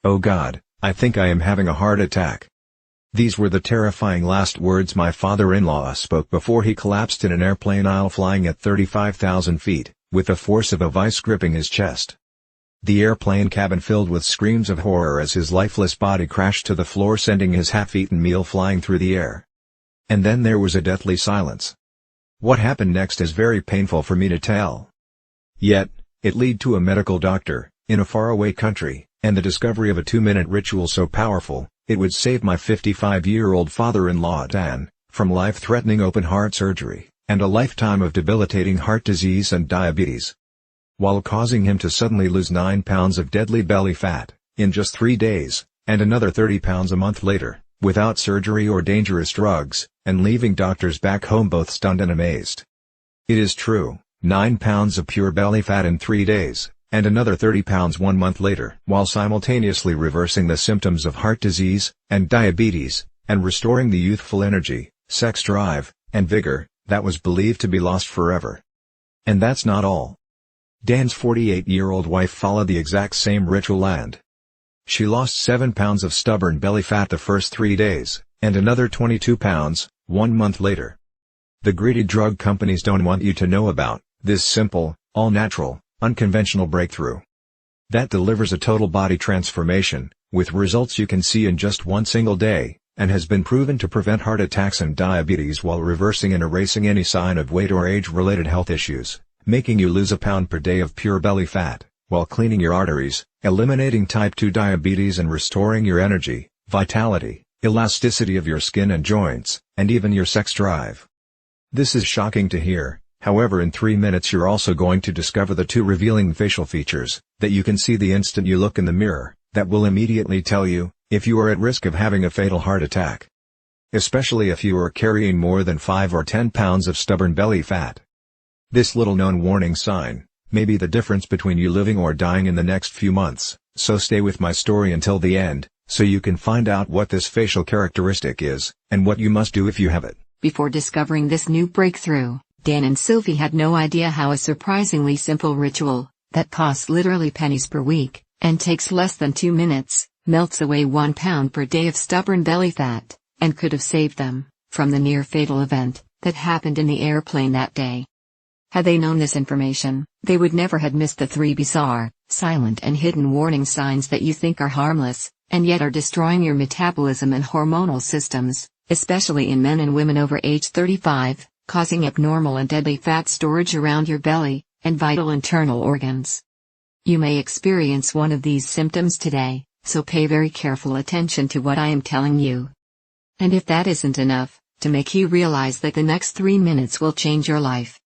"Oh God, I think I am having a heart attack." These were the terrifying last words my father-in-law spoke before he collapsed in an airplane aisle flying at 35,000 feet, with the force of a vice gripping his chest. The airplane cabin filled with screams of horror as his lifeless body crashed to the floor, sending his half-eaten meal flying through the air. And then there was a deathly silence. What happened next is very painful for me to tell. Yet, it led to a medical doctor, in a faraway country, and the discovery of a 2-minute ritual so powerful, it would save my 55-year-old father-in-law Dan, from life-threatening open-heart surgery, and a lifetime of debilitating heart disease and diabetes, while causing him to suddenly lose 9 pounds of deadly belly fat, in just 3 days, and another 30 pounds a month later, without surgery or dangerous drugs, and leaving doctors back home both stunned and amazed. It is true, 9 pounds of pure belly fat in 3 days, and another 30 pounds 1 month later, while simultaneously reversing the symptoms of heart disease, and diabetes, and restoring the youthful energy, sex drive, and vigor, that was believed to be lost forever. And that's not all. Dan's 48-year-old wife followed the exact same ritual and she lost 7 pounds of stubborn belly fat the first 3 days, and another 22 pounds, 1 month later. The greedy drug companies don't want you to know about this simple, all-natural, unconventional breakthrough that delivers a total body transformation, with results you can see in just one single day, and has been proven to prevent heart attacks and diabetes while reversing and erasing any sign of weight or age-related health issues, making you lose a pound per day of pure belly fat, while cleaning your arteries, eliminating type 2 diabetes and restoring your energy, vitality, elasticity of your skin and joints, and even your sex drive. This is shocking to hear, however in 3 minutes you're also going to discover the 2 revealing facial features, that you can see the instant you look in the mirror, that will immediately tell you, if you are at risk of having a fatal heart attack. Especially if you are carrying more than 5 or 10 pounds of stubborn belly fat. This little-known warning sign may be the difference between you living or dying in the next few months, so stay with my story until the end, so you can find out what this facial characteristic is, and what you must do if you have it. Before discovering this new breakthrough, Dan and Sylvie had no idea how a surprisingly simple ritual, that costs literally pennies per week, and takes less than 2 minutes, melts away 1 pound per day of stubborn belly fat, and could have saved them from the near-fatal event that happened in the airplane that day. Had they known this information, they would never have missed the 3 bizarre, silent and hidden warning signs that you think are harmless, and yet are destroying your metabolism and hormonal systems, especially in men and women over age 35, causing abnormal and deadly fat storage around your belly, and vital internal organs. You may experience one of these symptoms today, so pay very careful attention to what I am telling you. And if that isn't enough, to make you realize that the next 3 minutes will change your life.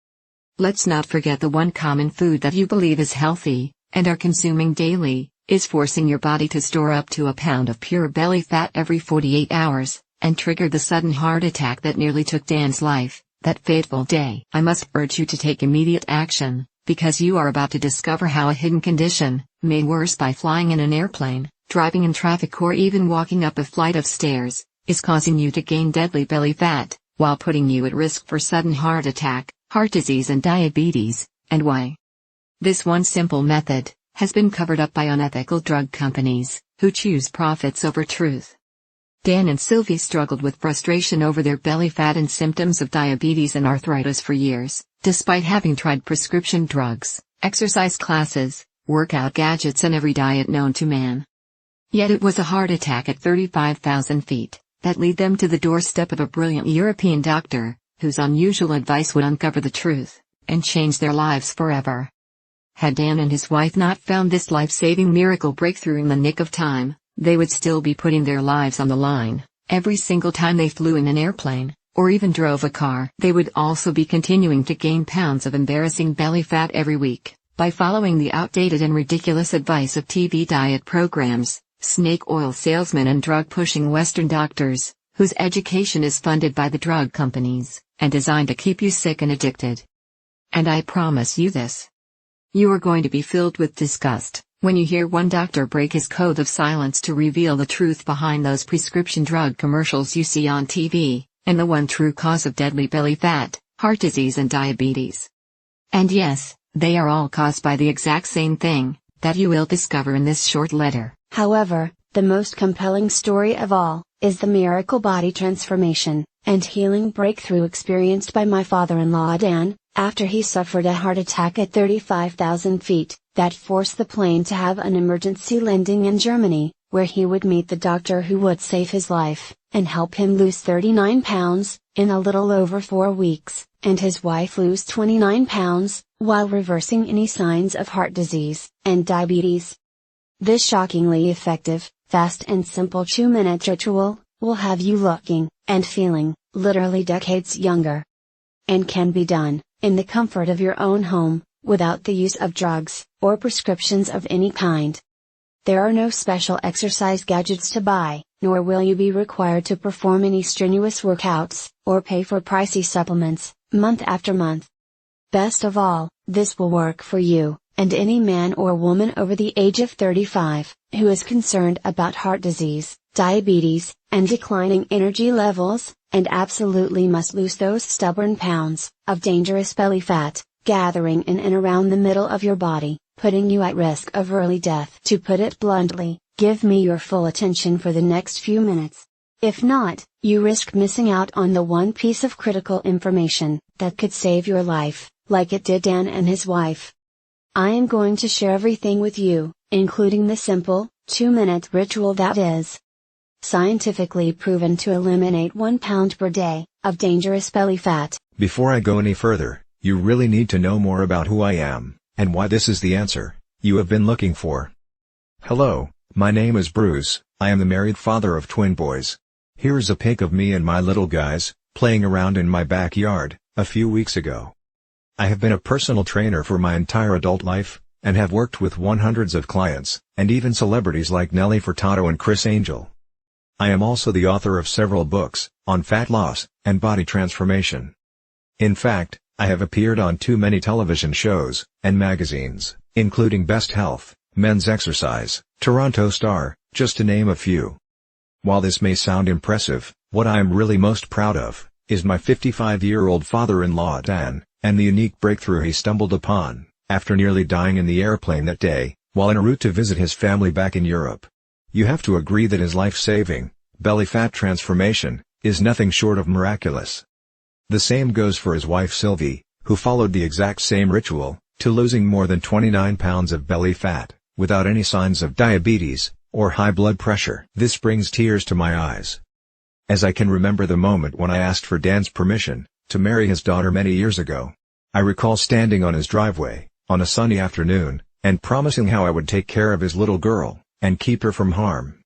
Let's not forget the one common food that you believe is healthy, and are consuming daily, is forcing your body to store up to a pound of pure belly fat every 48 hours, and triggered the sudden heart attack that nearly took Dan's life, that fateful day. I must urge you to take immediate action, because you are about to discover how a hidden condition, made worse by flying in an airplane, driving in traffic or even walking up a flight of stairs, is causing you to gain deadly belly fat, while putting you at risk for sudden heart attack, heart disease and diabetes, and why. This one simple method has been covered up by unethical drug companies, who choose profits over truth. Dan and Sylvie struggled with frustration over their belly fat and symptoms of diabetes and arthritis for years, despite having tried prescription drugs, exercise classes, workout gadgets and every diet known to man. Yet it was a heart attack at 35,000 feet that led them to the doorstep of a brilliant European doctor, whose unusual advice would uncover the truth and change their lives forever. Had Dan and his wife not found this life-saving miracle breakthrough in the nick of time, they would still be putting their lives on the line every single time they flew in an airplane, or even drove a car. They would also be continuing to gain pounds of embarrassing belly fat every week, by following the outdated and ridiculous advice of TV diet programs, snake oil salesmen and drug-pushing Western doctors, whose education is funded by the drug companies, and designed to keep you sick and addicted. And I promise you this. You are going to be filled with disgust when you hear one doctor break his code of silence to reveal the truth behind those prescription drug commercials you see on TV, and the one true cause of deadly belly fat, heart disease and diabetes. And yes, they are all caused by the exact same thing, that you will discover in this short letter. However, the most compelling story of all, is the miracle body transformation, and healing breakthrough experienced by my father-in-law Dan, after he suffered a heart attack at 35,000 feet, that forced the plane to have an emergency landing in Germany, where he would meet the doctor who would save his life, and help him lose 39 pounds, in a little over 4 weeks, and his wife lose 29 pounds, while reversing any signs of heart disease, and diabetes. This shockingly effective, fast and simple 2-minute ritual, will have you looking, and feeling, literally decades younger. And can be done, in the comfort of your own home, without the use of drugs, or prescriptions of any kind. There are no special exercise gadgets to buy, nor will you be required to perform any strenuous workouts, or pay for pricey supplements, month after month. Best of all, this will work for you, and any man or woman over the age of 35, who is concerned about heart disease, diabetes, and declining energy levels, and absolutely must lose those stubborn pounds, of dangerous belly fat, gathering in and around the middle of your body, putting you at risk of early death. To put it bluntly, give me your full attention for the next few minutes. If not, you risk missing out on the one piece of critical information, that could save your life, like it did Dan and his wife. I am going to share everything with you, including the simple, 2-minute ritual that is scientifically proven to eliminate 1 pound per day, of dangerous belly fat. Before I go any further, you really need to know more about who I am, and why this is the answer you have been looking for. Hello, my name is Bruce, I am the married father of twin boys. Here is a pic of me and my little guys, playing around in my backyard, a few weeks ago. I have been a personal trainer for my entire adult life, and have worked with hundreds of clients, and even celebrities like Nelly Furtado and Chris Angel. I am also the author of several books, on fat loss, and body transformation. In fact, I have appeared on too many television shows, and magazines, including Best Health, Men's Exercise, Toronto Star, just to name a few. While this may sound impressive, what I am really most proud of, is my 55-year-old father-in-law Dan, and the unique breakthrough he stumbled upon, after nearly dying in the airplane that day, while en route to visit his family back in Europe. You have to agree that his life-saving, belly fat transformation, is nothing short of miraculous. The same goes for his wife Sylvie, who followed the exact same ritual, to losing more than 29 pounds of belly fat, without any signs of diabetes, or high blood pressure. This brings tears to my eyes, as I can remember the moment when I asked for Dan's permission, to marry his daughter many years ago. I recall standing on his driveway, on a sunny afternoon, and promising how I would take care of his little girl, and keep her from harm.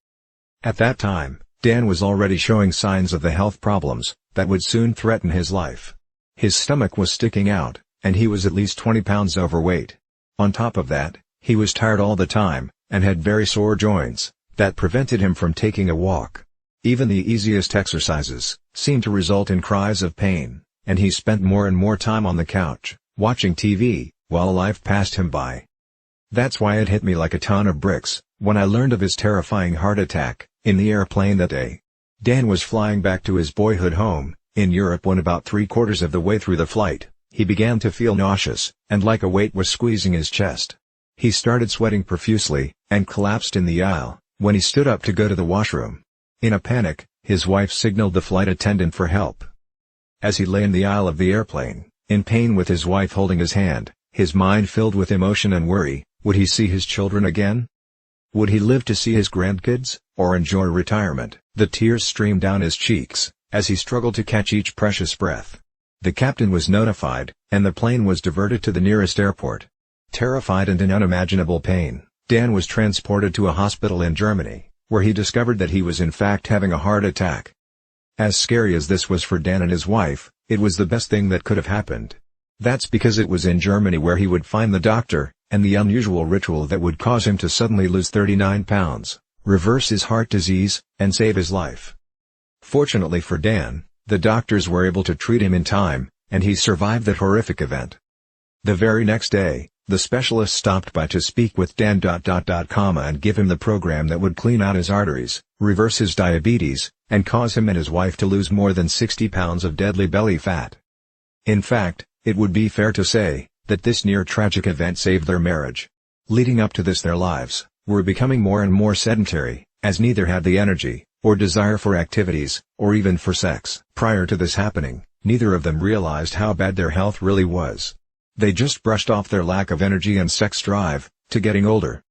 At that time, Dan was already showing signs of the health problems, that would soon threaten his life. His stomach was sticking out, and he was at least 20 pounds overweight. On top of that, he was tired all the time, and had very sore joints, that prevented him from taking a walk. Even the easiest exercises, seemed to result in cries of pain, and he spent more and more time on the couch, watching TV, while life passed him by. That's why it hit me like a ton of bricks, when I learned of his terrifying heart attack, in the airplane that day. Dan was flying back to his boyhood home, in Europe, when about 3/4 of the way through the flight, he began to feel nauseous, and like a weight was squeezing his chest. He started sweating profusely, and collapsed in the aisle, when he stood up to go to the washroom. In a panic, his wife signaled the flight attendant for help. As he lay in the aisle of the airplane, in pain with his wife holding his hand, his mind filled with emotion and worry, would he see his children again? Would he live to see his grandkids, or enjoy retirement? The tears streamed down his cheeks, as he struggled to catch each precious breath. The captain was notified, and the plane was diverted to the nearest airport. Terrified and in unimaginable pain, Dan was transported to a hospital in Germany, where he discovered that he was in fact having a heart attack. As scary as this was for Dan and his wife, it was the best thing that could have happened. That's because it was in Germany where he would find the doctor, and the unusual ritual that would cause him to suddenly lose 39 pounds, reverse his heart disease, and save his life. Fortunately for Dan, the doctors were able to treat him in time, and he survived that horrific event. The very next day, the specialist stopped by to speak with Dan. And give him the program that would clean out his arteries, reverse his diabetes, and cause him and his wife to lose more than 60 pounds of deadly belly fat. In fact, it would be fair to say, that this near-tragic event saved their marriage. Leading up to this, their lives were becoming more and more sedentary, as neither had the energy, or desire for activities, or even for sex. Prior to this happening, neither of them realized how bad their health really was. They just brushed off their lack of energy and sex drive, to getting older.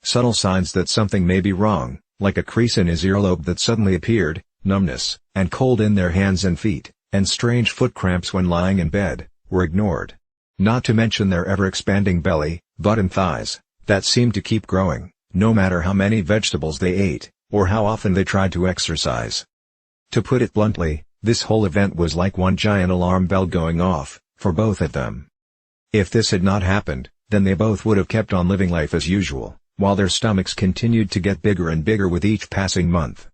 Subtle signs that something may be wrong, like a crease in his earlobe that suddenly appeared, numbness, and cold in their hands and feet, and strange foot cramps when lying in bed, were ignored. Not to mention their ever-expanding belly, butt and thighs, that seemed to keep growing, no matter how many vegetables they ate, or how often they tried to exercise. To put it bluntly, this whole event was like one giant alarm bell going off, for both of them. If this had not happened, then they both would have kept on living life as usual, while their stomachs continued to get bigger and bigger with each passing month.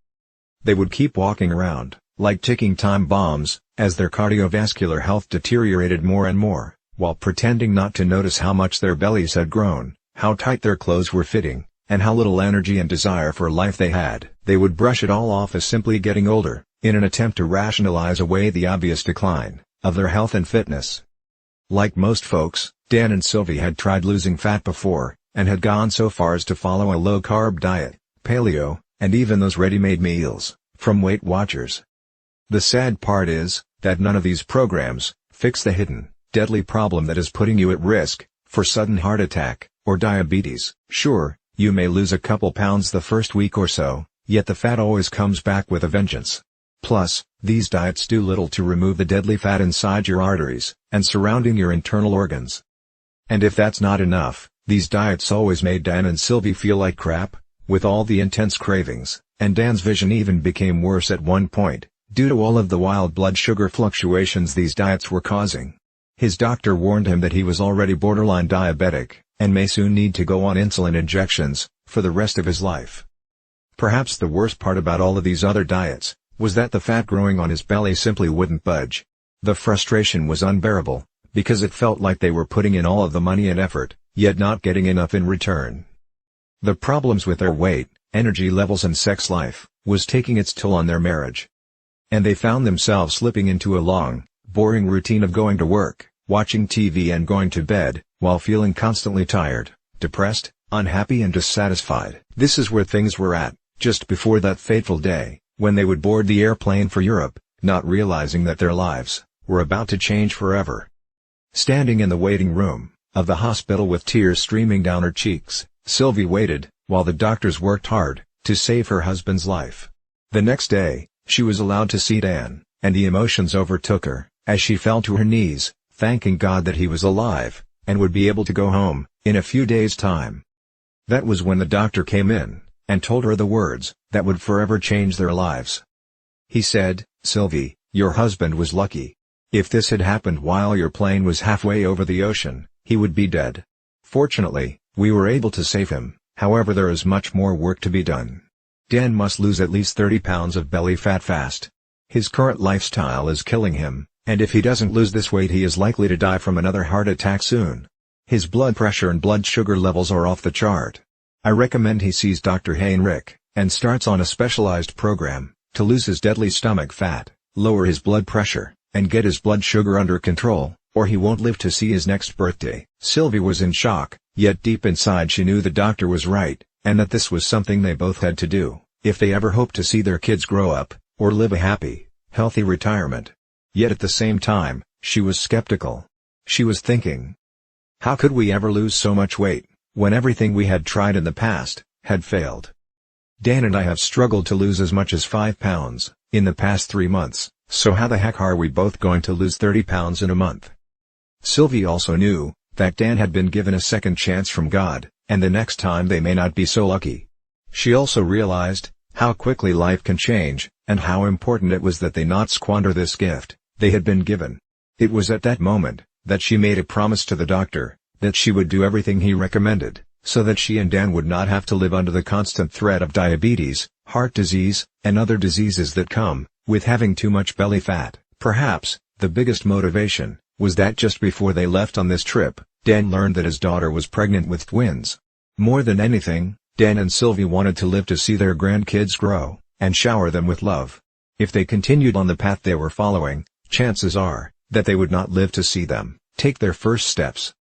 They would keep walking around, like ticking time bombs, as their cardiovascular health deteriorated more and more, while pretending not to notice how much their bellies had grown, how tight their clothes were fitting, and how little energy and desire for life they had. They would brush it all off as simply getting older, in an attempt to rationalize away the obvious decline of their health and fitness. Like most folks, Dan and Sylvie had tried losing fat before, and had gone so far as to follow a low-carb diet, paleo, and even those ready-made meals from Weight Watchers. The sad part is that none of these programs fix the hidden, deadly problem that is putting you at risk for sudden heart attack or diabetes. Sure, you may lose a couple pounds the first week or so, yet the fat always comes back with a vengeance. Plus, these diets do little to remove the deadly fat inside your arteries and surrounding your internal organs. And if that's not enough, these diets always made Dan and Sylvie feel like crap, with all the intense cravings, and Dan's vision even became worse at one point, due to all of the wild blood sugar fluctuations these diets were causing. His doctor warned him that he was already borderline diabetic, and may soon need to go on insulin injections for the rest of his life. Perhaps the worst part about all of these other diets was that the fat growing on his belly simply wouldn't budge. The frustration was unbearable, because it felt like they were putting in all of the money and effort, yet not getting enough in return. The problems with their weight, energy levels and sex life was taking its toll on their marriage. And they found themselves slipping into a long, boring routine of going to work, watching TV and going to bed, while feeling constantly tired, depressed, unhappy and dissatisfied. This is where things were at, just before that fateful day, when they would board the airplane for Europe, not realizing that their lives were about to change forever. Standing in the waiting room of the hospital with tears streaming down her cheeks, Sylvie waited, while the doctors worked hard to save her husband's life. The next day, she was allowed to see Dan, and the emotions overtook her, as she fell to her knees, thanking God that he was alive, and would be able to go home in a few days' time. That was when the doctor came in, and told her the words that would forever change their lives. He said, "Sylvie, your husband was lucky. If this had happened while your plane was halfway over the ocean, he would be dead. Fortunately, we were able to save him, however there is much more work to be done. Dan must lose at least 30 pounds of belly fat fast. His current lifestyle is killing him, and if he doesn't lose this weight he is likely to die from another heart attack soon. His blood pressure and blood sugar levels are off the chart. I recommend he sees Dr. Heinrich, and starts on a specialized program to lose his deadly stomach fat, lower his blood pressure, and get his blood sugar under control, or he won't live to see his next birthday." Sylvie was in shock, yet deep inside she knew the doctor was right, and that this was something they both had to do, if they ever hoped to see their kids grow up, or live a happy, healthy retirement. Yet at the same time, she was skeptical. She was thinking, how could we ever lose so much weight, when everything we had tried in the past had failed? Dan and I have struggled to lose as much as 5 pounds in the past 3 months, so how the heck are we both going to lose 30 pounds in a month? Sylvie also knew that Dan had been given a second chance from God, and the next time they may not be so lucky. She also realized how quickly life can change, and how important it was that they not squander this gift they had been given. It was at that moment that she made a promise to the doctor that she would do everything he recommended, so that she and Dan would not have to live under the constant threat of diabetes, heart disease, and other diseases that come with having too much belly fat. Perhaps the biggest motivation was that just before they left on this trip, Dan learned that his daughter was pregnant with twins. More than anything, Dan and Sylvie wanted to live to see their grandkids grow and shower them with love. If they continued on the path they were following, chances are that they would not live to see them take their first steps.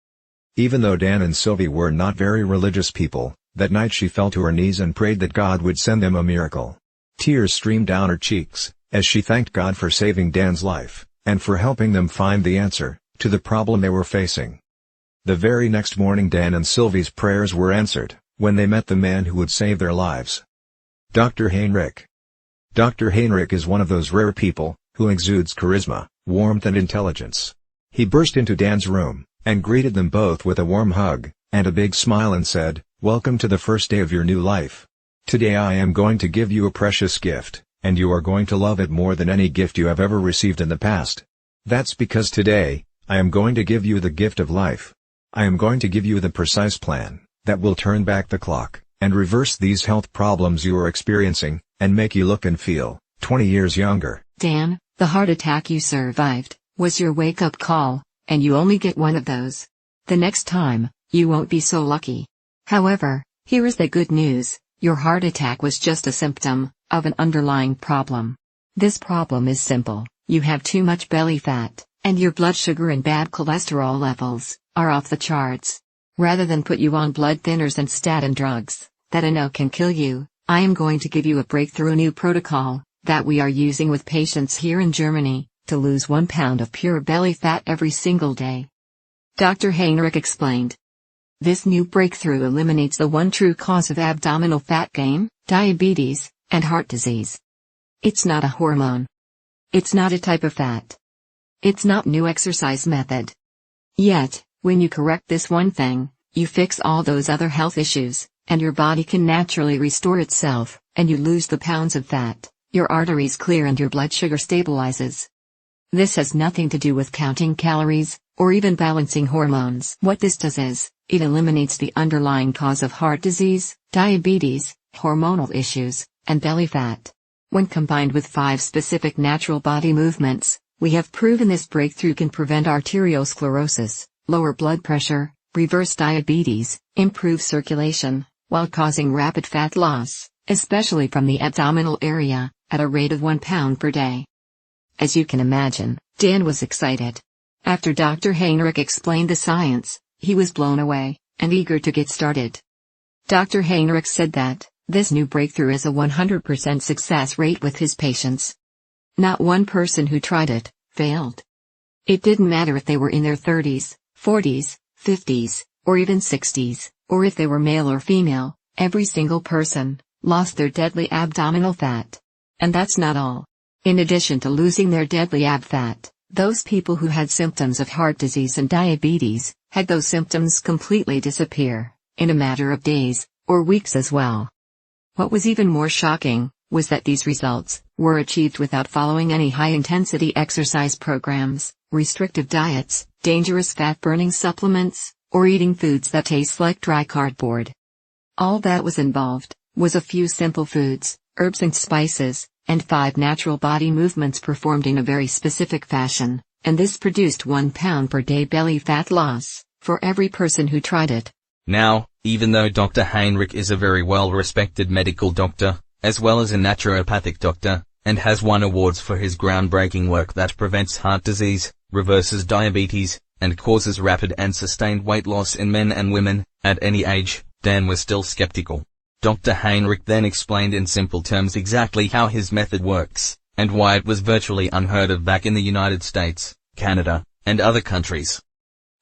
Even though Dan and Sylvie were not very religious people, that night she fell to her knees and prayed that God would send them a miracle. Tears streamed down her cheeks, as she thanked God for saving Dan's life, and for helping them find the answer to the problem they were facing. The very next morning Dan and Sylvie's prayers were answered, when they met the man who would save their lives. Dr. Heinrich. Dr. Heinrich is one of those rare people, who exudes charisma, warmth and intelligence. He burst into Dan's room, and greeted them both with a warm hug, and a big smile and said, "Welcome to the first day of your new life. Today I am going to give you a precious gift, and you are going to love it more than any gift you have ever received in the past. That's because today, I am going to give you the gift of life. I am going to give you the precise plan, that will turn back the clock, and reverse these health problems you are experiencing, and make you look and feel 20 years younger." Dan, the heart attack you survived was your wake-up call, and you only get one of those. The next time, you won't be so lucky. However, here is the good news: your heart attack was just a symptom of an underlying problem. This problem is simple: you have too much belly fat, and your blood sugar and bad cholesterol levels are off the charts. Rather than put you on blood thinners and statin drugs that I know can kill you, I am going to give you a breakthrough new protocol that we are using with patients here in Germany to lose 1 pound of pure belly fat every single day. Dr. Heinrich explained. This new breakthrough eliminates the one true cause of abdominal fat gain, diabetes, and heart disease. It's not a hormone. It's not a type of fat. It's not new exercise method. Yet, when you correct this one thing, you fix all those other health issues, and your body can naturally restore itself, and you lose the pounds of fat, your arteries clear and your blood sugar stabilizes. This has nothing to do with counting calories, or even balancing hormones. What this does is, it eliminates the underlying cause of heart disease, diabetes, hormonal issues, and belly fat. When combined with 5 specific natural body movements, we have proven this breakthrough can prevent arteriosclerosis, lower blood pressure, reverse diabetes, improve circulation, while causing rapid fat loss, especially from the abdominal area, at a rate of 1 pound per day. As you can imagine, Dan was excited. After Dr. Heinrich explained the science, he was blown away, and eager to get started. Dr. Heinrich said that this new breakthrough is a 100% success rate with his patients. Not one person who tried it failed. It didn't matter if they were in their 30s, 40s, 50s, or even 60s, or if they were male or female, every single person lost their deadly abdominal fat. And that's not all. In addition to losing their deadly ab fat, those people who had symptoms of heart disease and diabetes had those symptoms completely disappear, in a matter of days, or weeks as well. What was even more shocking was that these results were achieved without following any high-intensity exercise programs, restrictive diets, dangerous fat-burning supplements, or eating foods that taste like dry cardboard. All that was involved was a few simple foods, herbs and spices, and 5 natural body movements performed in a very specific fashion, and this produced 1 pound per day belly fat loss for every person who tried it. Now, even though Dr. Heinrich is a very well-respected medical doctor, as well as a naturopathic doctor, and has won awards for his groundbreaking work that prevents heart disease, reverses diabetes, and causes rapid and sustained weight loss in men and women, at any age, Dan was still skeptical. Dr. Heinrich then explained in simple terms exactly how his method works, and why it was virtually unheard of back in the United States, Canada, and other countries.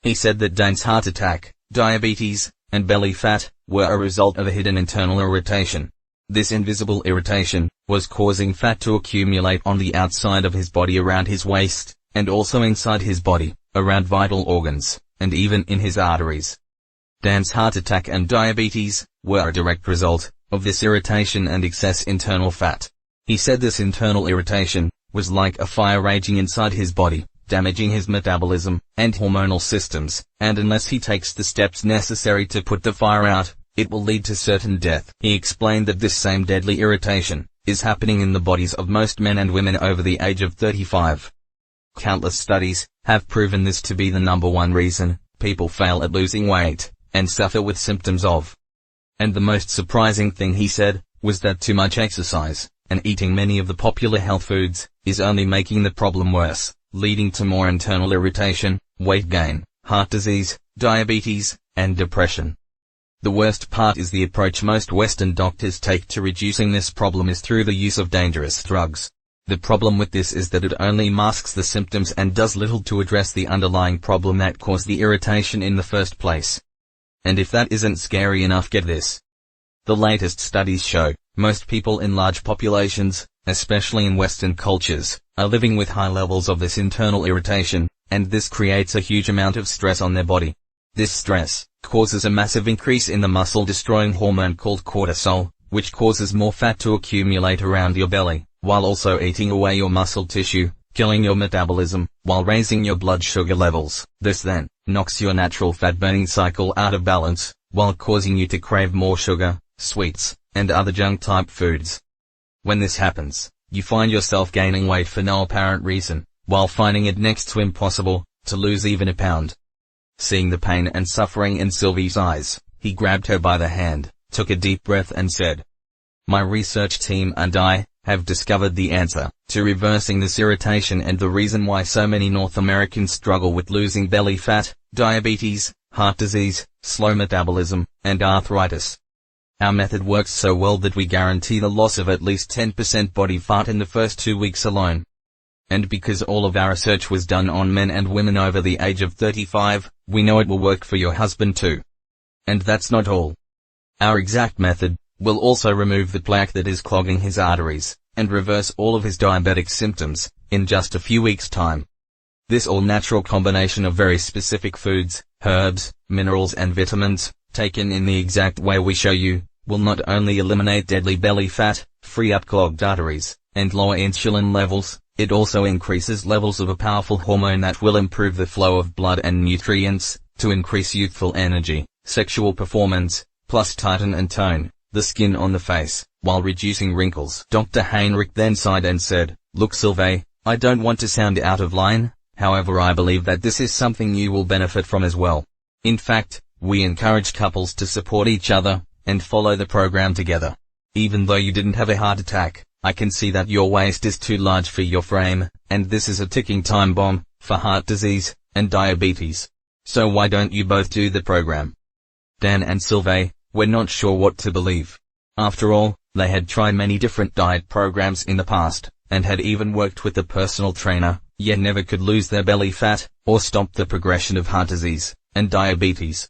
He said that Dan's heart attack, diabetes, and belly fat were a result of a hidden internal irritation. This invisible irritation was causing fat to accumulate on the outside of his body around his waist, and also inside his body, around vital organs, and even in his arteries. Dan's heart attack and diabetes were a direct result of this irritation and excess internal fat. He said this internal irritation was like a fire raging inside his body, damaging his metabolism and hormonal systems, and unless he takes the steps necessary to put the fire out, it will lead to certain death. He explained that this same deadly irritation is happening in the bodies of most men and women over the age of 35. Countless studies have proven this to be the #1 reason people fail at losing weight and suffer with symptoms of. And the most surprising thing he said was that too much exercise and eating many of the popular health foods is only making the problem worse, leading to more internal irritation, weight gain, heart disease, diabetes, and depression. The worst part is the approach most Western doctors take to reducing this problem is through the use of dangerous drugs. The problem with this is that it only masks the symptoms and does little to address the underlying problem that caused the irritation in the first place. And if that isn't scary enough, get this. The latest studies show, most people in large populations, especially in Western cultures, are living with high levels of this internal irritation, and this creates a huge amount of stress on their body. This stress causes a massive increase in the muscle-destroying hormone called cortisol, which causes more fat to accumulate around your belly, while also eating away your muscle tissue, killing your metabolism, while raising your blood sugar levels. This then knocks your natural fat-burning cycle out of balance, while causing you to crave more sugar, sweets, and other junk-type foods. When this happens, you find yourself gaining weight for no apparent reason, while finding it next to impossible to lose even a pound. Seeing the pain and suffering in Sylvie's eyes, he grabbed her by the hand, took a deep breath and said, "My research team and I have discovered the answer to reversing this irritation and the reason why so many North Americans struggle with losing belly fat, diabetes, heart disease, slow metabolism, and arthritis. Our method works so well that we guarantee the loss of at least 10% body fat in the first 2 weeks alone. And because all of our research was done on men and women over the age of 35, we know it will work for your husband too. And that's not all. Our exact method will also remove the plaque that is clogging his arteries, and reverse all of his diabetic symptoms, in just a few weeks' time. This all-natural combination of very specific foods, herbs, minerals and vitamins, taken in the exact way we show you, will not only eliminate deadly belly fat, free up clogged arteries, and lower insulin levels, it also increases levels of a powerful hormone that will improve the flow of blood and nutrients, to increase youthful energy, sexual performance, plus tighten and tone the skin on the face, while reducing wrinkles." Dr. Heinrich then sighed and said, "Look Sylvie, I don't want to sound out of line, however I believe that this is something you will benefit from as well. In fact, we encourage couples to support each other, and follow the program together. Even though you didn't have a heart attack, I can see that your waist is too large for your frame, and this is a ticking time bomb for heart disease and diabetes. So why don't you both do the program?" Dan and Sylvie were not sure what to believe. After all, they had tried many different diet programs in the past, and had even worked with a personal trainer, yet never could lose their belly fat, or stop the progression of heart disease and diabetes.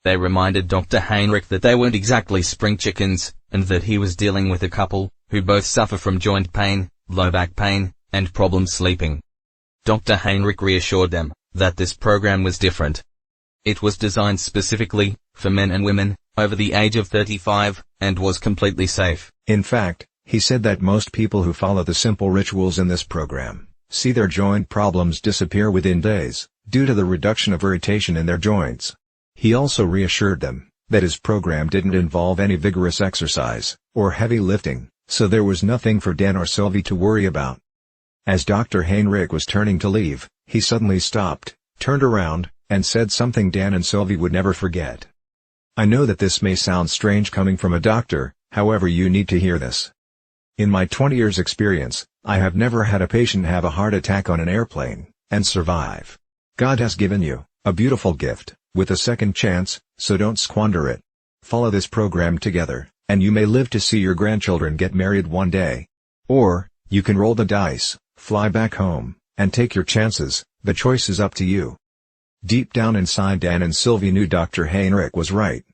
They reminded Dr. Heinrich that they weren't exactly spring chickens, and that he was dealing with a couple who both suffer from joint pain, low back pain, and problems sleeping. Dr. Heinrich reassured them that this program was different. It was designed specifically for men and women over the age of 35, and was completely safe. In fact, he said that most people who follow the simple rituals in this program see their joint problems disappear within days, due to the reduction of irritation in their joints. He also reassured them that his program didn't involve any vigorous exercise or heavy lifting, so there was nothing for Dan or Sylvie to worry about. As Dr. Heinrich was turning to leave, he suddenly stopped, turned around, and said something Dan and Sylvie would never forget. "I know that this may sound strange coming from a doctor, however you need to hear this. In my 20 years experience, I have never had a patient have a heart attack on an airplane and survive. God has given you a beautiful gift with a second chance, so don't squander it. Follow this program together, and you may live to see your grandchildren get married one day. Or, you can roll the dice, fly back home, and take your chances. The choice is up to you." Deep down inside, Dan and Sylvie knew Dr. Heinrich was right.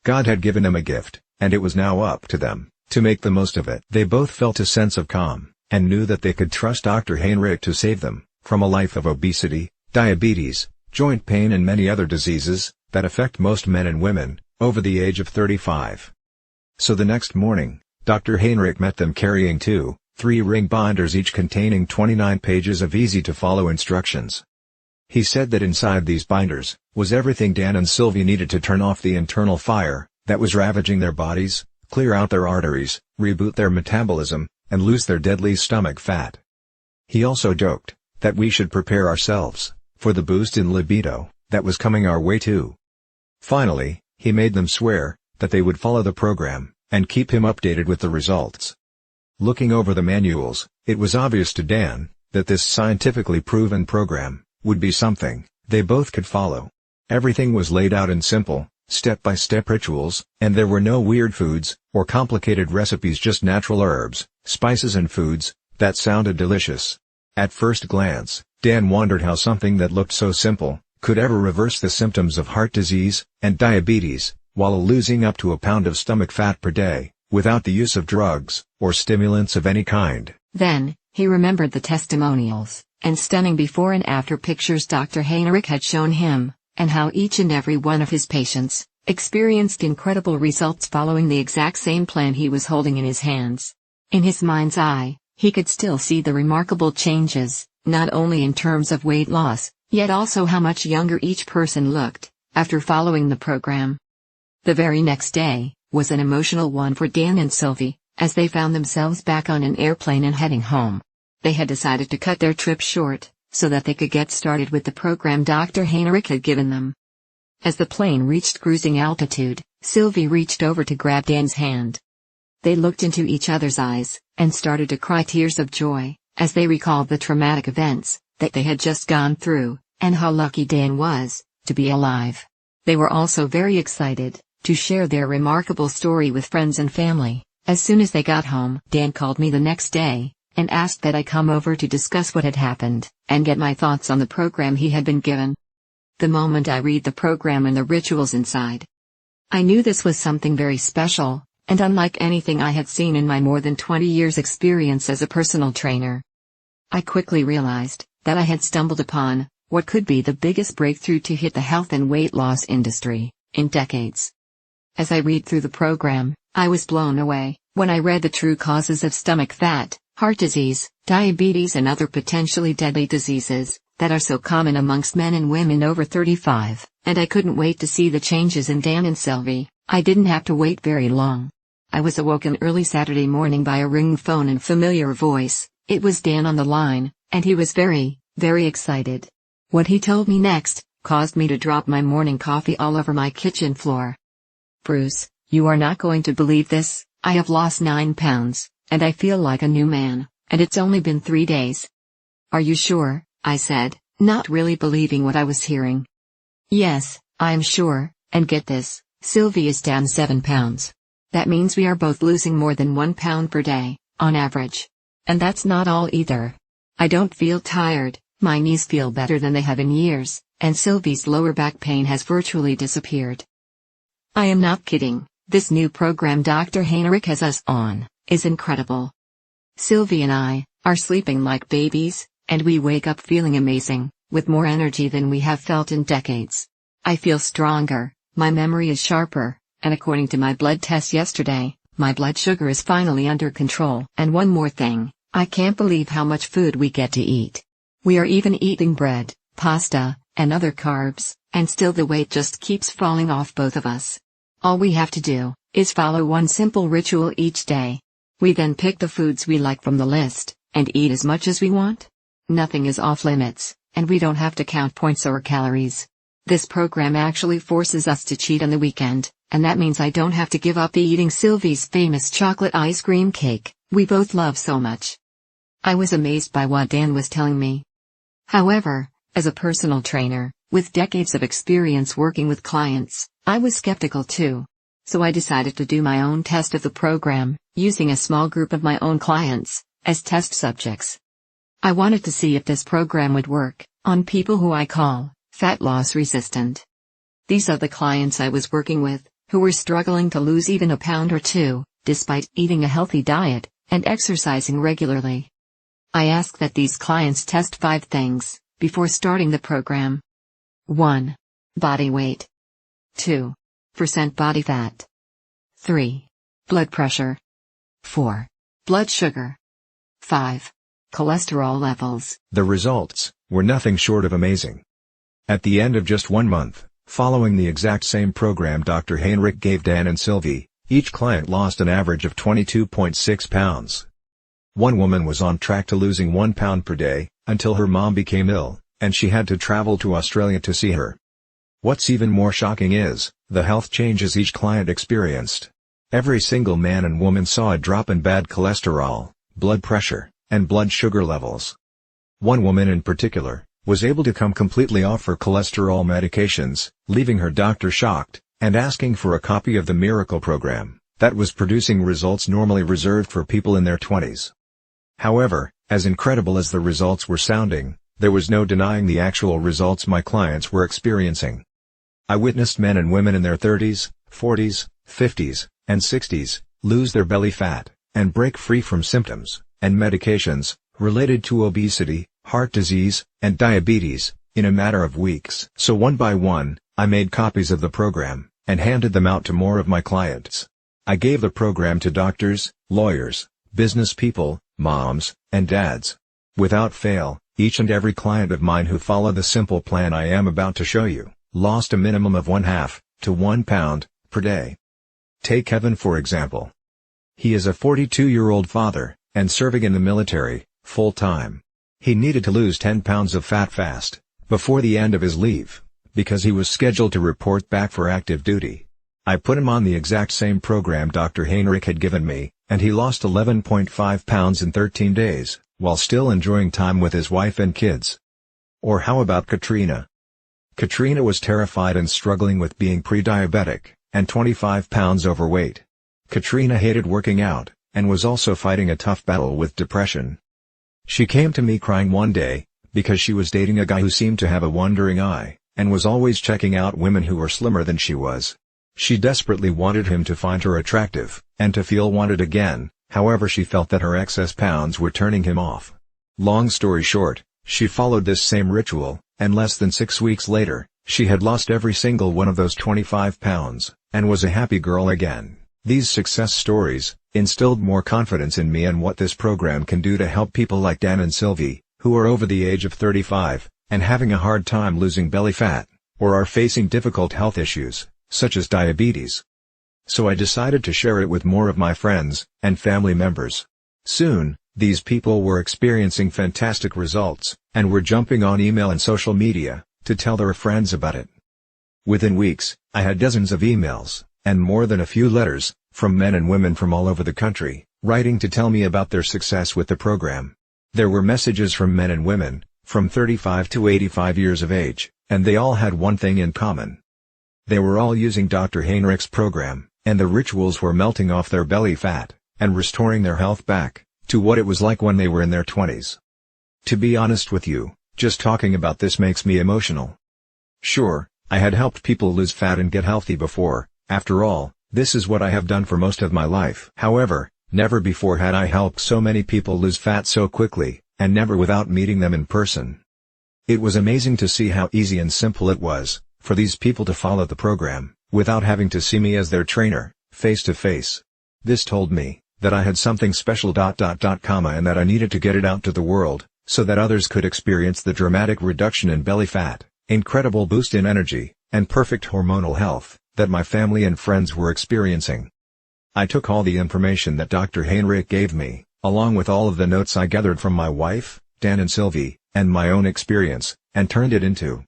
God had given them a gift, and it was now up to them to make the most of it. They both felt a sense of calm, and knew that they could trust Dr. Heinrich to save them from a life of obesity, diabetes, joint pain and many other diseases that affect most men and women over the age of 35. So the next morning, Dr. Heinrich met them carrying 2 3-ring binders each containing 29 pages of easy-to-follow instructions. He said that inside these binders was everything Dan and Sylvie needed to turn off the internal fire that was ravaging their bodies, clear out their arteries, reboot their metabolism, and lose their deadly stomach fat. He also joked that we should prepare ourselves for the boost in libido that was coming our way too. Finally, he made them swear that they would follow the program and keep him updated with the results. Looking over the manuals, it was obvious to Dan that this scientifically proven program would be something they both could follow. Everything was laid out in simple, step-by-step rituals, and there were no weird foods, or complicated recipes, just natural herbs, spices and foods that sounded delicious. At first glance, Dan wondered how something that looked so simple could ever reverse the symptoms of heart disease and diabetes, while losing up to a pound of stomach fat per day, without the use of drugs or stimulants of any kind. Then, he remembered the testimonials and stunning before and after pictures Dr. Heinrich had shown him, and how each and every one of his patients experienced incredible results following the exact same plan he was holding in his hands. In his mind's eye, he could still see the remarkable changes, not only in terms of weight loss, yet also how much younger each person looked after following the program. The very next day was an emotional one for Dan and Sylvie, as they found themselves back on an airplane and heading home. They had decided to cut their trip short, so that they could get started with the program Dr. Heinrich had given them. As the plane reached cruising altitude, Sylvie reached over to grab Dan's hand. They looked into each other's eyes, and started to cry tears of joy, as they recalled the traumatic events that they had just gone through, and how lucky Dan was to be alive. They were also very excited to share their remarkable story with friends and family. As soon as they got home, Dan called me the next day and asked that I come over to discuss what had happened and get my thoughts on the program he had been given. The moment I read the program and the rituals inside, I knew this was something very special and unlike anything I had seen in my more than 20 years' experience as a personal trainer. I quickly realized that I had stumbled upon what could be the biggest breakthrough to hit the health and weight loss industry in decades. As I read through the program, I was blown away when I read the true causes of stomach fat, heart disease, diabetes and other potentially deadly diseases that are so common amongst men and women over 35, and I couldn't wait to see the changes in Dan and Sylvie. I didn't have to wait very long. I was awoken early Saturday morning by a ringing phone and familiar voice. It was Dan on the line, and he was very, very excited. What he told me next caused me to drop my morning coffee all over my kitchen floor. "Bruce, you are not going to believe this. I have lost 9 pounds, and I feel like a new man, and it's only been 3 days." "Are you sure?" I said, not really believing what I was hearing. "Yes, I am sure, and get this, Sylvie is down 7 pounds. That means we are both losing more than 1 pound per day, on average. And that's not all either. I don't feel tired, my knees feel better than they have in years, and Sylvie's lower back pain has virtually disappeared." I am not kidding. This new program Dr. Heinrich has us on is incredible. Sylvie and I are sleeping like babies, and we wake up feeling amazing, with more energy than we have felt in decades. I feel stronger, my memory is sharper, and according to my blood test yesterday, my blood sugar is finally under control. And one more thing, I can't believe how much food we get to eat. We are even eating bread, pasta, and other carbs, and still the weight just keeps falling off both of us. All we have to do is follow one simple ritual each day. We then pick the foods we like from the list, and eat as much as we want. Nothing is off limits, and we don't have to count points or calories. This program actually forces us to cheat on the weekend, and that means I don't have to give up eating Sylvie's famous chocolate ice cream cake we both love so much. I was amazed by what Dan was telling me. However, as a personal trainer, with decades of experience working with clients, I was skeptical too. So I decided to do my own test of the program, using a small group of my own clients as test subjects. I wanted to see if this program would work on people who I call fat loss resistant. These are the clients I was working with, who were struggling to lose even a pound or two, despite eating a healthy diet and exercising regularly. I asked that these clients test 5 things before starting the program. 1. Body weight. 2. % body fat. 3. Blood pressure. 4. Blood sugar. 5. Cholesterol levels. The results were nothing short of amazing. At the end of just 1 month, following the exact same program Dr. Heinrich gave Dan and Sylvie, each client lost an average of 22.6 pounds. One woman was on track to losing 1 pound per day, until her mom became ill, and she had to travel to Australia to see her. What's even more shocking is the health changes each client experienced. Every single man and woman saw a drop in bad cholesterol, blood pressure, and blood sugar levels. One woman in particular was able to come completely off her cholesterol medications, leaving her doctor shocked, and asking for a copy of the Miracle program, that was producing results normally reserved for people in their 20s. However, as incredible as the results were sounding, there was no denying the actual results my clients were experiencing. I witnessed men and women in their 30s, 40s, 50s, and 60s, lose their belly fat, and break free from symptoms, and medications, related to obesity, heart disease, and diabetes, in a matter of weeks. So one by one, I made copies of the program, and handed them out to more of my clients. I gave the program to doctors, lawyers, business people, moms, and dads. Without fail, each and every client of mine who followed the simple plan I am about to show you, lost a minimum of 1/2 to 1 pound per day. Take Kevin for example. He is a 42-year-old father, and serving in the military, full-time. He needed to lose 10 pounds of fat fast, before the end of his leave, because he was scheduled to report back for active duty. I put him on the exact same program Dr. Heinrich had given me, and he lost 11.5 pounds in 13 days, while still enjoying time with his wife and kids. Or how about Katrina? Katrina was terrified and struggling with being pre-diabetic, and 25 pounds overweight. Katrina hated working out, and was also fighting a tough battle with depression. She came to me crying one day, because she was dating a guy who seemed to have a wandering eye, and was always checking out women who were slimmer than she was. She desperately wanted him to find her attractive, and to feel wanted again, however she felt that her excess pounds were turning him off. Long story short, she followed this same ritual, and less than 6 weeks later, she had lost every single one of those 25 pounds, and was a happy girl again. These success stories instilled more confidence in me and what this program can do to help people like Dan and Sylvie, who are over the age of 35, and having a hard time losing belly fat, or are facing difficult health issues, such as diabetes. So I decided to share it with more of my friends and family members. Soon, these people were experiencing fantastic results, and were jumping on email and social media to tell their friends about it. Within weeks, I had dozens of emails, and more than a few letters, from men and women from all over the country, writing to tell me about their success with the program. There were messages from men and women, from 35 to 85 years of age, and they all had one thing in common. They were all using Dr. Heinrich's program, and the rituals were melting off their belly fat, and restoring their health back to what it was like when they were in their 20s. To be honest with you, just talking about this makes me emotional. Sure, I had helped people lose fat and get healthy before. After all, this is what I have done for most of my life. However, never before had I helped so many people lose fat so quickly, and never without meeting them in person. It was amazing to see how easy and simple it was for these people to follow the program, without having to see me as their trainer, face to face. This told me that I had something special. And that I needed to get it out to the world, so that others could experience the dramatic reduction in belly fat, incredible boost in energy, and perfect hormonal health that my family and friends were experiencing. I took all the information that Dr. Heinrich gave me, along with all of the notes I gathered from my wife, Dan and Sylvie, and my own experience, and turned it into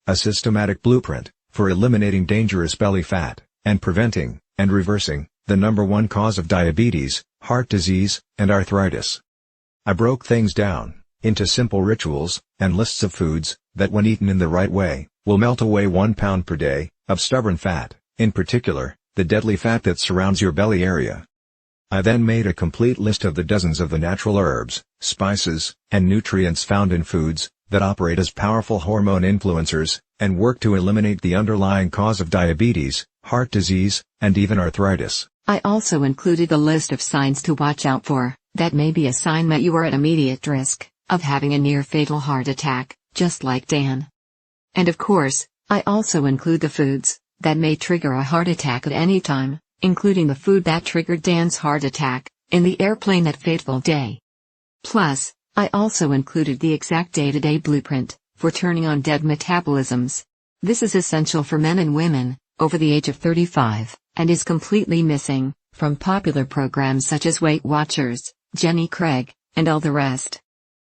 a systematic blueprint for eliminating dangerous belly fat, and preventing and reversing the #1 cause of diabetes, heart disease, and arthritis. I broke things down into simple rituals and lists of foods that, when eaten in the right way, will melt away 1 pound per day of stubborn fat, in particular, the deadly fat that surrounds your belly area. I then made a complete list of the dozens of the natural herbs, spices, and nutrients found in foods that operate as powerful hormone influencers, and work to eliminate the underlying cause of diabetes, heart disease, and even arthritis. I also included a list of signs to watch out for, that may be a sign that you are at immediate risk of having a near-fatal heart attack, just like Dan. And of course, I also include the foods that may trigger a heart attack at any time, including the food that triggered Dan's heart attack in the airplane that fateful day. Plus, I also included the exact day-to-day blueprint for turning on dead metabolisms. This is essential for men and women over the age of 35, and is completely missing from popular programs such as Weight Watchers, Jenny Craig, and all the rest.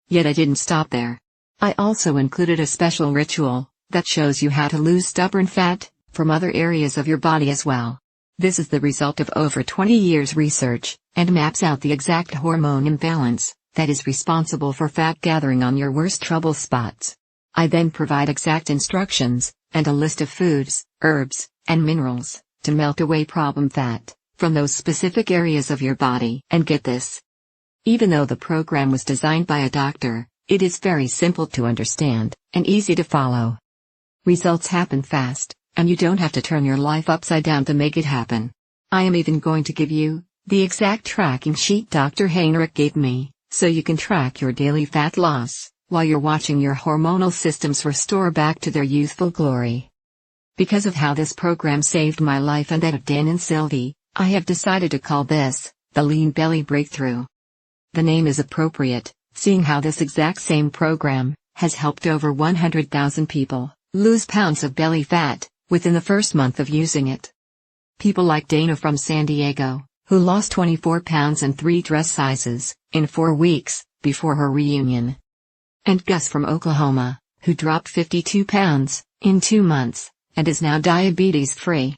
Yet I didn't stop there. I also included a special ritual that shows you how to lose stubborn fat from other areas of your body as well. This is the result of over 20 years research, and maps out the exact hormone imbalance that is responsible for fat gathering on your worst trouble spots. I then provide exact instructions, and a list of foods, herbs, and minerals, to melt away problem fat, from those specific areas of your body. And get this. Even though the program was designed by a doctor, it is very simple to understand, and easy to follow. Results happen fast, and you don't have to turn your life upside down to make it happen. I am even going to give you the exact tracking sheet Dr. Heinrich gave me, so you can track your daily fat loss, while you're watching your hormonal systems restore back to their youthful glory. Because of how this program saved my life and that of Dan and Sylvie, I have decided to call this the Lean Belly Breakthrough. The name is appropriate, seeing how this exact same program has helped over 100,000 people lose pounds of belly fat within the first month of using it. People like Dana from San Diego, who lost 24 pounds and 3 dress sizes in 4 weeks before her reunion. And Gus from Oklahoma, who dropped 52 pounds in 2 months and is now diabetes-free.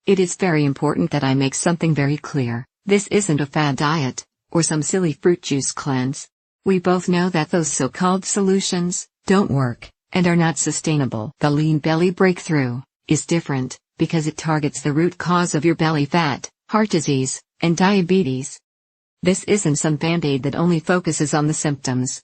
It is very important that I make something very clear. This isn't a fad diet, or some silly fruit juice cleanse. We both know that those so-called solutions don't work, and are not sustainable. The Lean Belly Breakthrough is different, because it targets the root cause of your belly fat, heart disease, and diabetes. This isn't some band-aid that only focuses on the symptoms.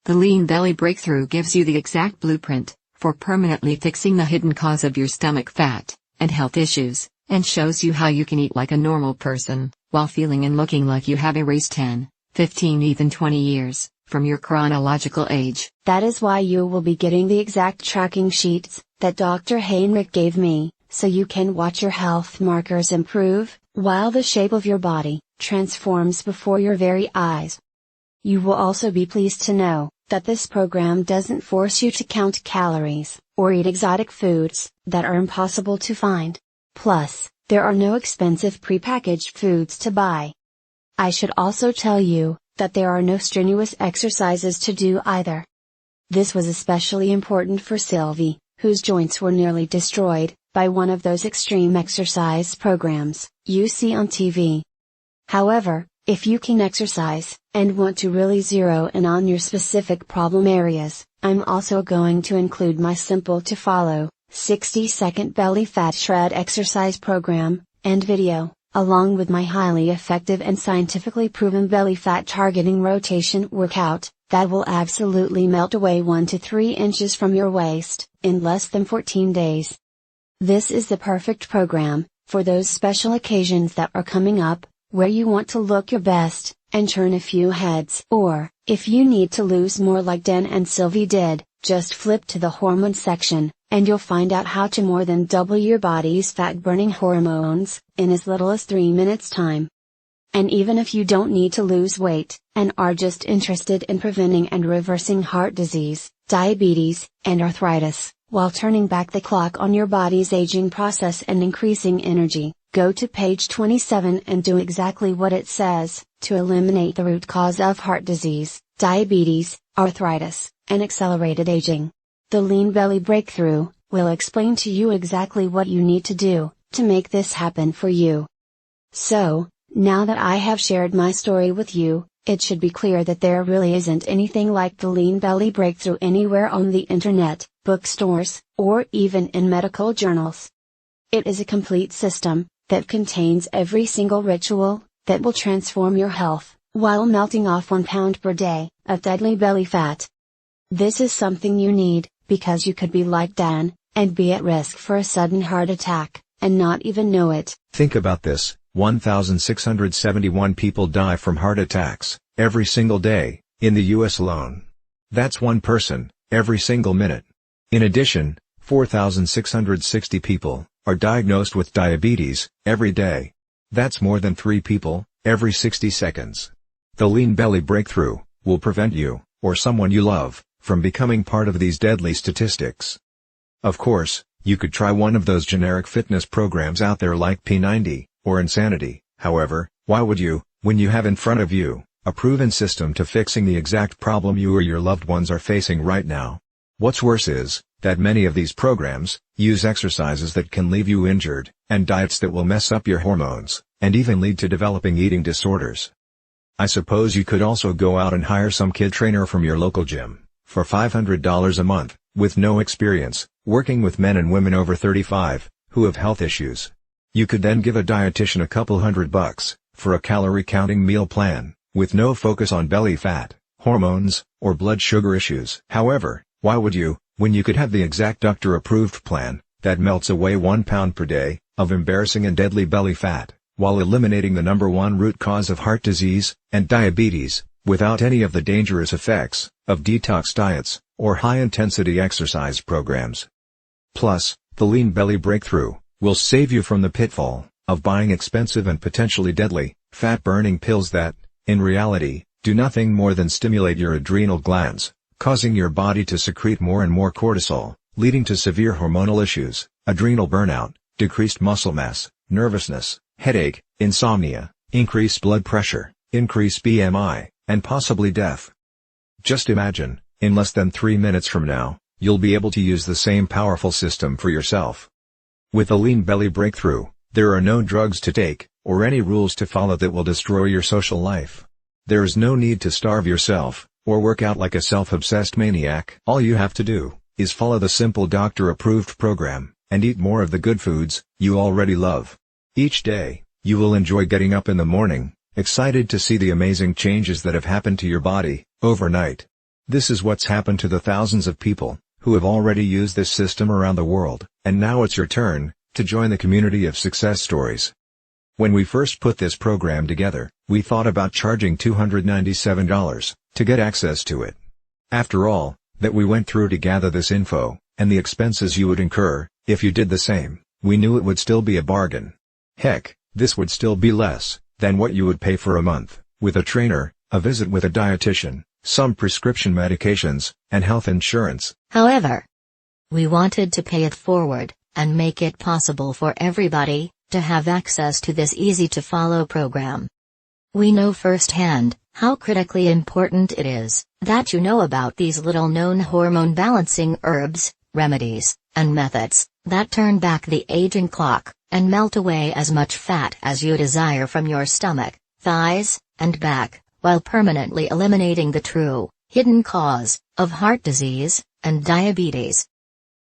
The Lean Belly Breakthrough gives you the exact blueprint for permanently fixing the hidden cause of your stomach fat and health issues, and shows you how you can eat like a normal person, while feeling and looking like you have erased 10, 15, even 20 years from your chronological age. That is why you will be getting the exact tracking sheets that Dr. Heinrich gave me, so you can watch your health markers improve, while the shape of your body transforms before your very eyes. You will also be pleased to know that this program doesn't force you to count calories, or eat exotic foods that are impossible to find. Plus, there are no expensive prepackaged foods to buy. I should also tell you that there are no strenuous exercises to do either. This was especially important for Sylvie, whose joints were nearly destroyed by one of those extreme exercise programs you see on TV. However, if you can exercise, and want to really zero in on your specific problem areas, I'm also going to include my simple to follow, 60-second belly fat shred exercise program, and video, along with my highly effective and scientifically proven belly fat targeting rotation workout, that will absolutely melt away 1 to 3 inches from your waist, in less than 14 days. This is the perfect program, for those special occasions that are coming up, where you want to look your best, and turn a few heads. Or, if you need to lose more like Dan and Sylvie did, just flip to the hormone section, and you'll find out how to more than double your body's fat-burning hormones, in as little as 3 minutes time. And even if you don't need to lose weight, and are just interested in preventing and reversing heart disease, diabetes, and arthritis, while turning back the clock on your body's aging process and increasing energy, go to page 27 and do exactly what it says, to eliminate the root cause of heart disease, diabetes, arthritis, and accelerated aging. The Lean Belly Breakthrough will explain to you exactly what you need to do to make this happen for you. So, now that I have shared my story with you, it should be clear that there really isn't anything like the Lean Belly Breakthrough anywhere on the internet, bookstores, or even in medical journals. It is a complete system that contains every single ritual that will transform your health, while melting off 1 pound per day of deadly belly fat. This is something you need, because you could be like Dan, and be at risk for a sudden heart attack, and not even know it. Think about this, 1,671 people die from heart attacks, every single day, in the US alone. That's 1 person, every single minute. In addition, 4,660 people are diagnosed with diabetes, every day. That's more than 3 people, every 60 seconds. The Lean Belly Breakthrough will prevent you, or someone you love, from becoming part of these deadly statistics. Of course, you could try one of those generic fitness programs out there like P90, or Insanity. However, why would you, when you have in front of you a proven system to fixing the exact problem you or your loved ones are facing right now? What's worse is that many of these programs use exercises that can leave you injured, and diets that will mess up your hormones, and even lead to developing eating disorders. I suppose you could also go out and hire some kid trainer from your local gym, for $500 a month, with no experience, working with men and women over 35, who have health issues. You could then give a dietitian a couple $100 for a calorie-counting meal plan, with no focus on belly fat, hormones, or blood sugar issues. However, why would you, when you could have the exact doctor-approved plan, that melts away 1 pound per day, of embarrassing and deadly belly fat, while eliminating the #1 root cause of heart disease, and diabetes, without any of the dangerous effects, of detox diets, or high-intensity exercise programs. Plus, the Lean Belly Breakthrough will save you from the pitfall of buying expensive and potentially deadly, fat-burning pills that, in reality, do nothing more than stimulate your adrenal glands, causing your body to secrete more and more cortisol, leading to severe hormonal issues, adrenal burnout, decreased muscle mass, nervousness, headache, insomnia, increased blood pressure, increased BMI, and possibly death. Just imagine, in less than 3 minutes from now, you'll be able to use the same powerful system for yourself. With the Lean Belly Breakthrough, there are no drugs to take, or any rules to follow that will destroy your social life. There is no need to starve yourself, or work out like a self-obsessed maniac. All you have to do is follow the simple doctor-approved program, and eat more of the good foods you already love. Each day, you will enjoy getting up in the morning, excited to see the amazing changes that have happened to your body, overnight. This is what's happened to the thousands of people who have already used this system around the world, and now it's your turn to join the community of success stories. When we first put this program together, we thought about charging $297 to get access to it. After all that we went through to gather this info, and the expenses you would incur if you did the same, we knew it would still be a bargain. Heck, this would still be less than what you would pay for a month, with a trainer, a visit with a dietitian, some prescription medications, and health insurance. However, we wanted to pay it forward, and make it possible for everybody to have access to this easy-to-follow program. We know firsthand how critically important it is that you know about these little-known hormone-balancing herbs, remedies, and methods that turn back the aging clock and melt away as much fat as you desire from your stomach, thighs, and back, while permanently eliminating the true, hidden cause of heart disease and diabetes.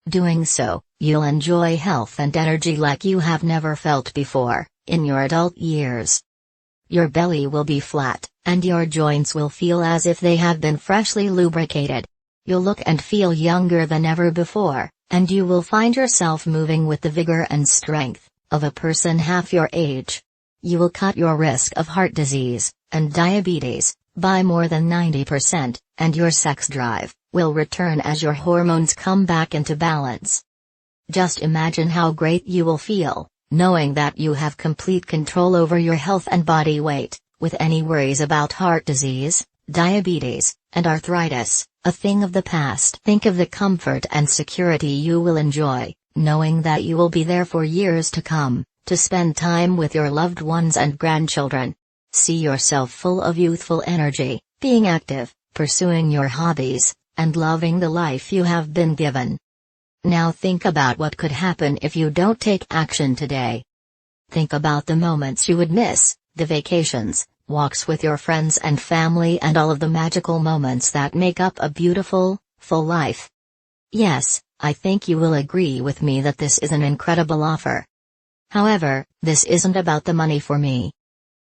Doing so, you'll enjoy health and energy like you have never felt before in your adult years. Your belly will be flat, and your joints will feel as if they have been freshly lubricated. You'll look and feel younger than ever before, and you will find yourself moving with the vigor and strength of a person half your age. You will cut your risk of heart disease and diabetes by more than 90%, and your sex drive will return as your hormones come back into balance. Just imagine how great you will feel, knowing that you have complete control over your health and body weight, with any worries about heart disease, diabetes, and arthritis, a thing of the past. Think of the comfort and security you will enjoy, knowing that you will be there for years to come, to spend time with your loved ones and grandchildren. See yourself full of youthful energy, being active, pursuing your hobbies, and loving the life you have been given. Now think about what could happen if you don't take action today. Think about the moments you would miss, the vacations, walks with your friends and family, and all of the magical moments that make up a beautiful, full life. Yes, I think you will agree with me that this is an incredible offer. However, this isn't about the money for me.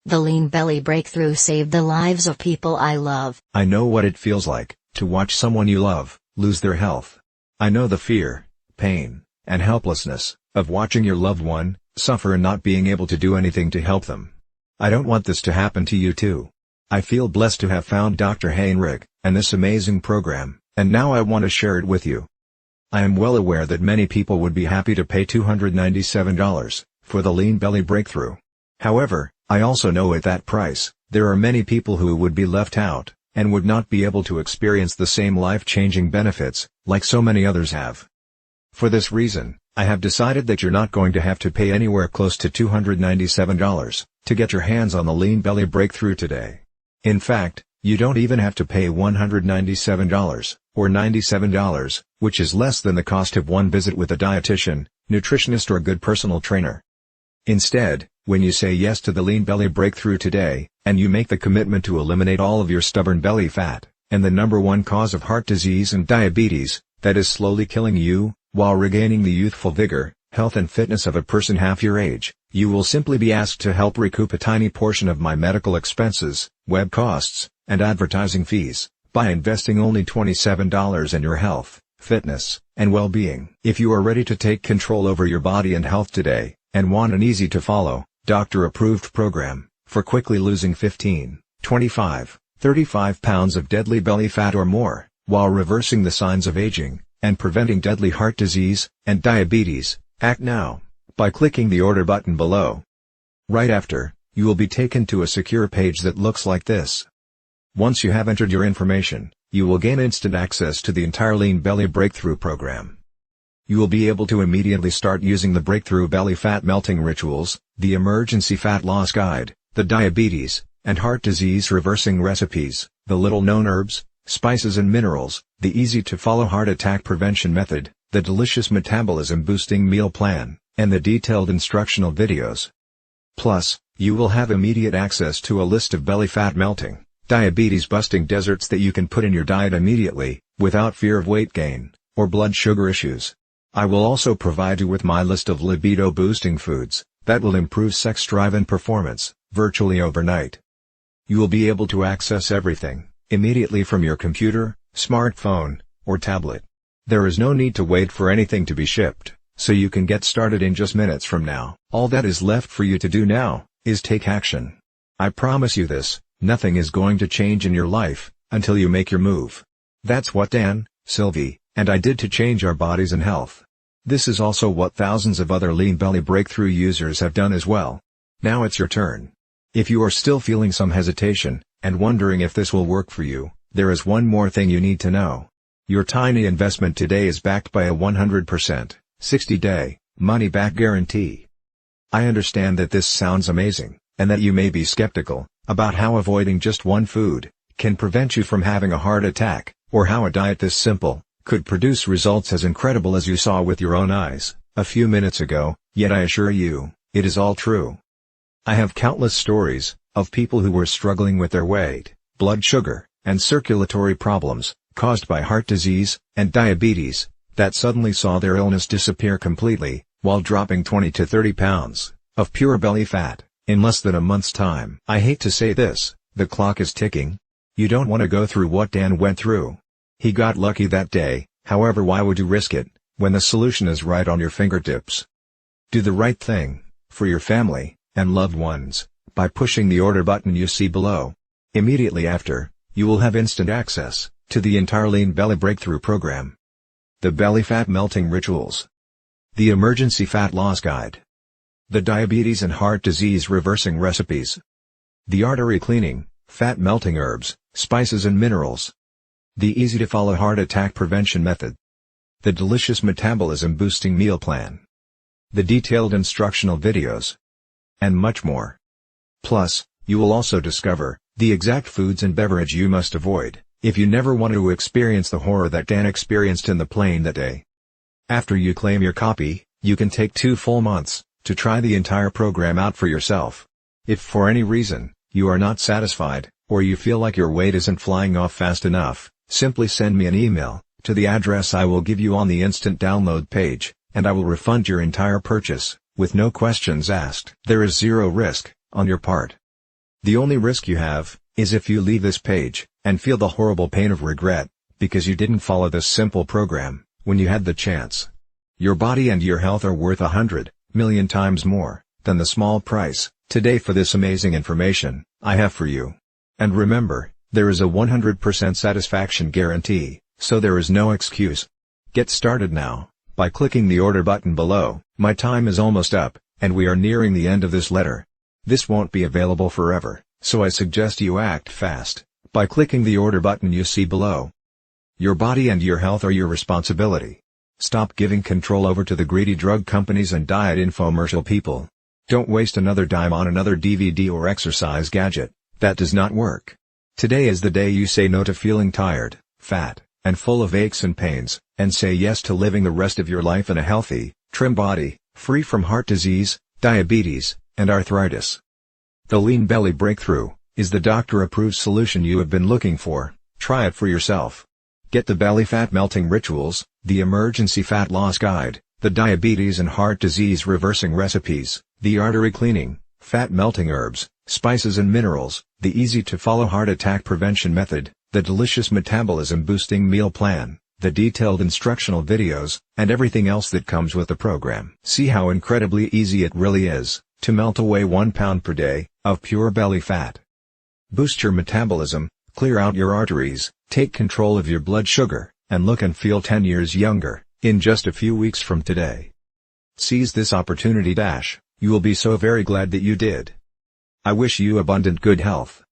The Lean Belly Breakthrough saved the lives of people I love. I know what it feels like to watch someone you love lose their health. I know the fear, pain, and helplessness of watching your loved one suffer and not being able to do anything to help them. I don't want this to happen to you too. I feel blessed to have found Dr. Heinrich and this amazing program, and now I want to share it with you. I am well aware that many people would be happy to pay $297 for the Lean Belly Breakthrough. However, I also know at that price, there are many people who would be left out, and would not be able to experience the same life-changing benefits, like so many others have. For this reason, I have decided that you're not going to have to pay anywhere close to $297 to get your hands on the Lean Belly Breakthrough today. In fact, you don't even have to pay $197, or $97, which is less than the cost of one visit with a dietitian, nutritionist, or good personal trainer. Instead, when you say yes to the Lean Belly Breakthrough today, and you make the commitment to eliminate all of your stubborn belly fat, and the #1 cause of heart disease and diabetes, that is slowly killing you, while regaining the youthful vigor, health and fitness of a person half your age. You will simply be asked to help recoup a tiny portion of my medical expenses, web costs, and advertising fees, by investing only $27 in your health, fitness, and well-being. If you are ready to take control over your body and health today, and want an easy-to-follow, doctor-approved program, for quickly losing 15, 25, 35 pounds of deadly belly fat or more, while reversing the signs of aging, and preventing deadly heart disease, and diabetes, act now, by clicking the order button below. Right after, you will be taken to a secure page that looks like this. Once you have entered your information, you will gain instant access to the entire Lean Belly Breakthrough program. You will be able to immediately start using the Breakthrough Belly Fat Melting Rituals, the Emergency Fat Loss Guide, the Diabetes and Heart Disease Reversing Recipes, the little-known herbs, spices and minerals, the easy-to-follow heart attack prevention method, the delicious metabolism-boosting meal plan, and the detailed instructional videos. Plus, you will have immediate access to a list of belly fat melting, diabetes-busting desserts that you can put in your diet immediately, without fear of weight gain, or blood sugar issues. I will also provide you with my list of libido-boosting foods, that will improve sex drive and performance, virtually overnight. You will be able to access everything, immediately from your computer, smartphone, or tablet. There is no need to wait for anything to be shipped, so you can get started in just minutes from now. All that is left for you to do now, is take action. I promise you this, nothing is going to change in your life, until you make your move. That's what Dan, Sylvie, and I did to change our bodies and health. This is also what thousands of other Lean Belly Breakthrough users have done as well. Now it's your turn. If you are still feeling some hesitation, and wondering if this will work for you, there is one more thing you need to know. Your tiny investment today is backed by a 100%, 60-day, money-back guarantee. I understand that this sounds amazing, and that you may be skeptical about how avoiding just one food can prevent you from having a heart attack, or how a diet this simple could produce results as incredible as you saw with your own eyes a few minutes ago, yet I assure you, it is all true. I have countless stories of people who were struggling with their weight, blood sugar, and circulatory problems, caused by heart disease and diabetes, that suddenly saw their illness disappear completely, while dropping 20 to 30 pounds of pure belly fat in less than a month's time. I hate to say this, the clock is ticking. You don't want to go through what Dan went through. He got lucky that day, however, why would you risk it, when the solution is right on your fingertips? Do the right thing, for your family and loved ones, by pushing the order button you see below. Immediately after, you will have instant access to the entire Lean Belly Breakthrough program. The Belly Fat Melting Rituals. The Emergency Fat Loss Guide. The Diabetes and Heart Disease Reversing Recipes. The Artery Cleaning, Fat Melting Herbs, Spices and Minerals. The easy-to-follow heart attack prevention method. The delicious metabolism-boosting meal plan. The detailed instructional videos. And much more. Plus, you will also discover the exact foods and beverage you must avoid if you never want to experience the horror that Dan experienced in the plane that day. After you claim your copy, you can take 2 full months to try the entire program out for yourself. If for any reason you are not satisfied, or you feel like your weight isn't flying off fast enough, simply send me an email to the address I will give you on the instant download page, and I will refund your entire purchase, with no questions asked. There is zero risk on your part. The only risk you have is if you leave this page and feel the horrible pain of regret because you didn't follow this simple program when you had the chance. Your body and your health are worth 100 million times more than the small price today for this amazing information I have for you. And remember, there is a 100% satisfaction guarantee, so there is no excuse. Get started now by clicking the order button below. My time is almost up, and we are nearing the end of this letter. This won't be available forever, so I suggest you act fast by clicking the order button you see below. Your body and your health are your responsibility. Stop giving control over to the greedy drug companies and diet infomercial people. Don't waste another dime on another DVD or exercise gadget that does not work. Today is the day you say no to feeling tired, fat, and full of aches and pains, and say yes to living the rest of your life in a healthy, trim body, free from heart disease, diabetes, and arthritis. The Lean Belly Breakthrough is the doctor-approved solution you have been looking for. Try it for yourself. Get the Belly Fat Melting Rituals, the Emergency Fat Loss Guide, the Diabetes and Heart Disease Reversing Recipes, the Artery Cleaning, Fat Melting Herbs, Spices and Minerals, the easy-to-follow Heart Attack Prevention Method, the delicious Metabolism Boosting Meal Plan, the detailed instructional videos, and everything else that comes with the program. See how incredibly easy it really is to melt away 1 pound per day of pure belly fat. Boost your metabolism, clear out your arteries, take control of your blood sugar, and look and feel 10 years younger in just a few weeks from today. Seize this opportunity. You will be so very glad that you did. I wish you abundant good health.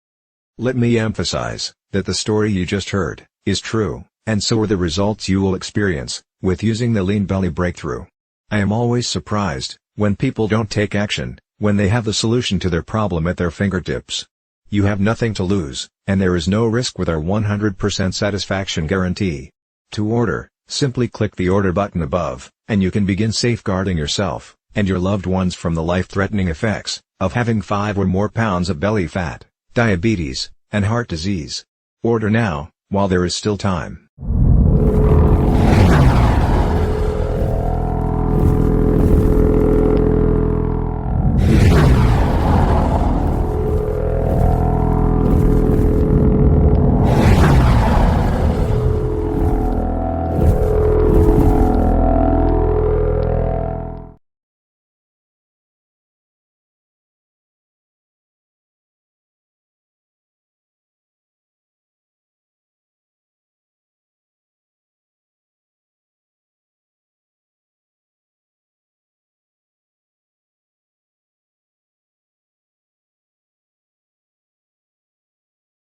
Let me emphasize that the story you just heard is true, and so are the results you will experience with using the Lean Belly Breakthrough. I am always surprised when people don't take action when they have the solution to their problem at their fingertips. You have nothing to lose, and there is no risk with our 100% satisfaction guarantee. To order, simply click the order button above, and you can begin safeguarding yourself and your loved ones from the life-threatening effects of having 5 or more pounds of belly fat, diabetes, and heart disease. Order now, while there is still time.